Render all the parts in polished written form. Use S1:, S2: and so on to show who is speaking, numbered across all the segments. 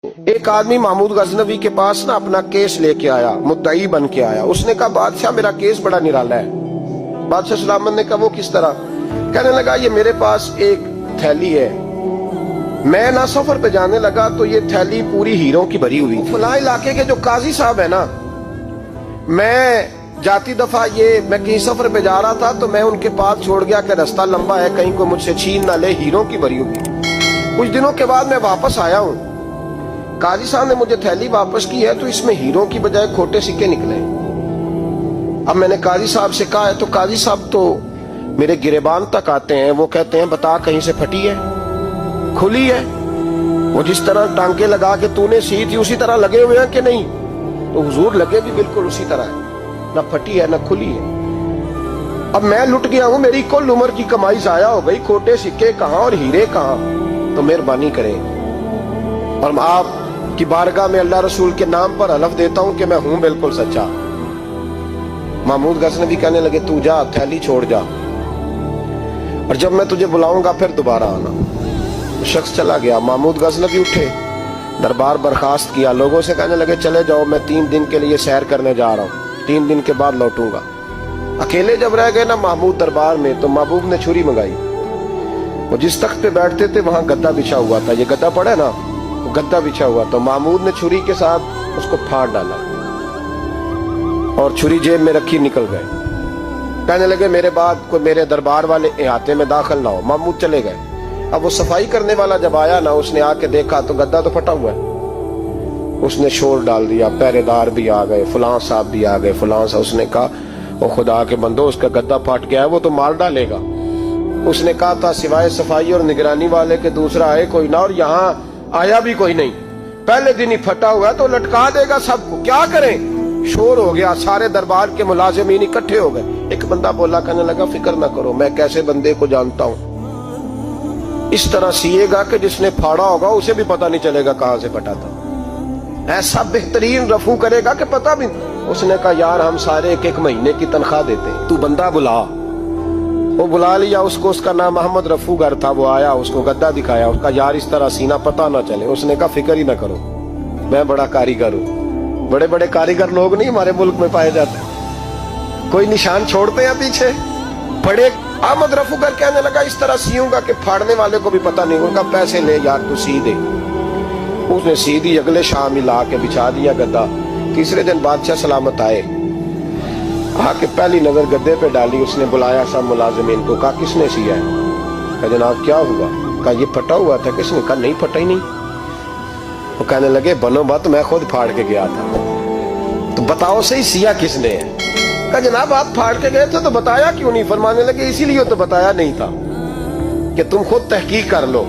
S1: ایک آدمی محمود غزنوی کے پاس نا اپنا کیس لے کے آیا، مدعی بن کے آیا۔ اس نے کہا بادشاہ میرا کیس بڑا نرالا ہے۔ بادشاہ سلامت نے کہا وہ کس طرح؟ کہنے لگا یہ میرے پاس ایک تھیلی ہے، میں نہ سفر پہ جانے لگا تو یہ تھیلی پوری ہیروں کی بھری ہوئی، فلاں علاقے کے جو قاضی صاحب ہے نا، میں جاتی دفعہ میں کہیں سفر پہ جا رہا تھا تو میں ان کے پاس چھوڑ گیا کہ رستہ لمبا ہے، کہیں کو مجھ سے چھین نہ لے، ہیروں کی بھری ہوئی۔ کچھ دنوں کے بعد میں واپس آیا ہوں، قاضی صاحب نے مجھے تھیلی واپس کی ہے تو اس میں ہیروں کی بجائے کھوٹے سکے نکلے۔ اب میں نے قاضی صاحب سے کہا ہے تو قاضی صاحب تو میرے گریبان تک آتے ہیں، وہ کہتے ہیں بتا کہیں سے پھٹی ہے، کھلی ہے؟ وہ جس طرح ٹانکے لگا کے تو نے سی تھی اسی طرح لگے ہوئے ہیں کہ نہیں؟ تو حضور لگے بھی بالکل اسی طرح ہے، نہ پھٹی ہے نہ کھلی ہے۔ اب میں لٹ گیا ہوں، میری کل عمر کی کمائی ضائع ہو گئی، کھوٹے سکے کہاں اور ہیرے کہاں؟ تو مہربانی کریں اور آپ کی بارگاہ میں اللہ رسول کے نام پر حلف دیتا ہوں کہ میں ہوں بالکل سچا۔ محمود غزنوی کہنے لگے تو جا، تھیلی چھوڑ جا، اور جب میں تجھے بلاؤں گا پھر دوبارہ آنا۔ شخص چلا گیا۔ محمود غزنوی اٹھے، دربار برخاست کیا، لوگوں سے کہنے لگے چلے جاؤ، میں 3 دن کے لیے سیر کرنے جا رہا ہوں، 3 دن کے بعد لوٹوں گا۔ اکیلے جب رہ گئے نا محمود دربار میں تو محبوب نے چھری منگائی۔ وہ جس تخت پہ بیٹھتے تھے وہاں گدا بچھا ہوا تھا، یہ گدا پڑا ہے نا، گدا بچھا ہوا، تو محمود نے چھری کے ساتھ اس کو پھاڑ ڈالا اور چھری جیب میں رکھی نکل گئے۔ کہنے لگے میرے بعد کوئی میرے دربار والے احاطے میں داخل نہ ہو۔ محمود چلے گئے۔ اب وہ صفائی کرنے والا جب آیا نا، اس نے آ کے دیکھا تو گدا تو پھٹا ہوا ہے۔ اس نے شور ڈال دیا، پہرے دار بھی آ گئے، فلاں صاحب بھی آ گئے، فلاں صاحب۔ اس نے کہا وہ خدا کے بندو، اس کا گدا پھٹ گیا ہے، وہ تو مار ڈالے گا۔ اس نے کہا تھا سوائے صفائی اور نگرانی والے کے دوسرا آئے کوئی نہ، اور یہاں آیا بھی کوئی نہیں، پہلے دن ہی پھٹا ہوا ہے تو لٹکا دے گا سب کو، کیا کریں؟ شور ہو گیا، سارے دربار کے ملازمین اکٹھے ہو گئے۔ ایک بندہ بولا، کہنے لگا فکر نہ کرو، میں کیسے بندے کو جانتا ہوں، اس طرح سیے گا کہ جس نے پھاڑا ہوگا اسے بھی پتہ نہیں چلے گا کہاں سے پھٹا تھا، ایسا بہترین رفو کرے گا کہ پتہ بھی۔ اس نے کہا یار ہم سارے 1 مہینے کی تنخواہ دیتے ہیں، تو بندہ بلا۔ وہ بلا لیا اس کو، اس کا نام محمد رفو گر تھا۔ وہ آیا، اس کو گدا دکھایا، اس کا یار اس طرح سینہ پتہ نہ چلے۔ اس نے کہا فکر ہی نہ کرو، میں بڑا کاریگر ہوں۔ بڑے بڑے کاریگر لوگ نہیں ہمارے ملک میں پائے جاتے، کوئی نشان چھوڑتے ہیں پیچھے بڑے۔ احمد رفو گر کہنے لگا اس طرح سیوں گا کہ پھاڑنے والے کو بھی پتہ نہیں ہوگا، پیسے لے یار تو سی دے۔ اس نے سی دی، اگلے شام ہی لا کے بچھا دیا گدا۔ تیسرے دن بادشاہ سلامت آئے، آ کے پہلی نظر گدے پہ ڈالی۔ اس نے بلایا سب ملازمین کو، کہا کس نے سیا ہے؟ کہا جناب کیا ہوا؟ کہا یہ پھٹا ہوا تھا۔ کس نے؟ کہا نہیں پھٹا ہی نہیں۔ وہ کہنے لگے بنو بات، میں خود پھاڑ کے گیا تھا، تو بتاؤ صحیح سیا کس نے ہے؟ کہا جناب آپ پھاڑ کے گئے تھے تو بتایا کیوں نہیں؟ فرمانے لگے اسی لیے تو بتایا نہیں تھا کہ تم خود تحقیق کر لو،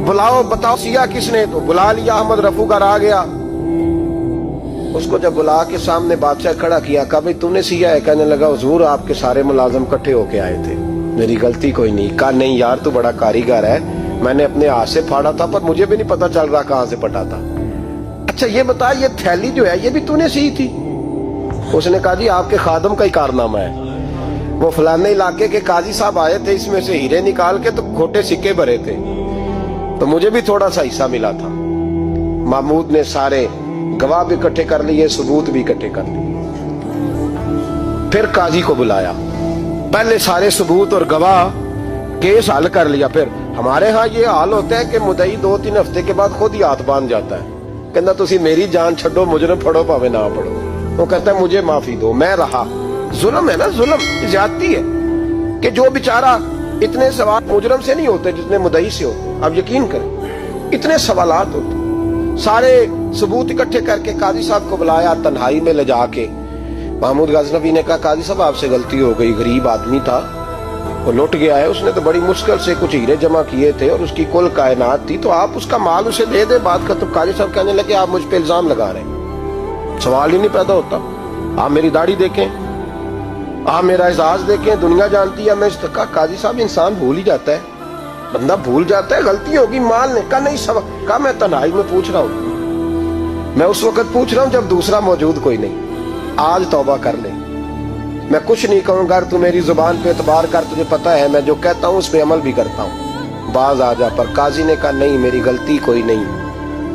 S1: بلاؤ بتاؤ سیا کس نے۔ تو بلا لیا، احمد رفو گر آ گیا۔ اس کو جب بلا کے سامنے بادشاہ کھڑا کیا، کہا بھئی تو نے سیا ہے؟ کہنے لگا حضور آپ کے سارے ملازم کٹھے ہو کے آئے تھے، میری غلطی کوئی نہیں۔ کہا نہیں یار تو بڑا کاریگر ہے، میں نے اپنے ہاتھ سے پھاڑا تھا پر مجھے بھی نہیں پتا چل رہا کہاں سے پھٹا تھا۔ اچھا یہ بتا یہ تھیلی جو ہے یہ بھی تو نے سی تھی؟ اس نے کہا جی آپ کے خادم کا ہی کارنامہ ہے، وہ فلانے علاقے کے قاضی صاحب آئے تھے، اس میں سے ہیرے نکال کے تو کھوٹے سکے بھرے تھے، تو مجھے بھی تھوڑا سا حصہ ملا تھا۔ محمود نے سارے گواہ بھی اکٹھے کر لیے، ثبوت بھی اکٹھے کر لیے۔ پھر قاضی کو بلایا، پہلے سارے ثبوت اور گواہ کیس حل کر لیا۔ پھر ہمارے ہاں یہ حال ہوتا ہے کہ مدعی 2-3 ہفتے کے بعد خود ہی ہاتھ باندھ جاتا ہے، کہنا تسی میری جان چھڈو، مجرم پھڑو پاوے نہ پڑھو۔ وہ کہتا ہے مجھے معافی دو، میں رہا۔ ظلم ہے نا، ظلم زیادتی ہے کہ جو بیچارہ اتنے سوال مجرم سے نہیں ہوتے جتنے مدعی سے ہوتے، آپ یقین کریں اتنے سوالات ہوتے۔ سارے ثبوت اکٹھے کر کے قاضی صاحب کو بلایا، تنہائی میں لے جا کے محمود غزنوی نے کہا قاضی صاحب آپ سے غلطی ہو گئی، غریب آدمی تھا، وہ لوٹ گیا ہے، اس نے تو بڑی مشکل سے کچھ ہیرے جمع کیے تھے اور اس کی کل کائنات تھی، تو آپ اس کا مال اسے دے دیں، بات ختم۔ قاضی صاحب کہنے لگے آپ مجھ پہ الزام لگا رہے ہیں، سوال ہی نہیں پیدا ہوتا، آپ میری داڑھی دیکھیں، آپ میرا اعزاز دیکھیں، دنیا جانتی ہے میں اس کا۔ قاضی صاحب انسان بھول ہی جاتا ہے، بندہ بھول جاتا ہے، غلطی ہوگی، مال نے کہا نہیں سوال۔ کہا میں تنہائی میں پوچھ رہا ہوں، میں اس وقت پوچھ رہا ہوں جب دوسرا موجود کوئی نہیں، آج توبہ کر لے، میں کچھ نہیں کہوں گا، تو میری زبان پہ اعتبار کر، تجھے پتا ہے میں جو کہتا ہوں اس پہ عمل بھی کرتا ہوں، باز آ جا۔ پر قاضی نے کہا نہیں میری غلطی کوئی نہیں،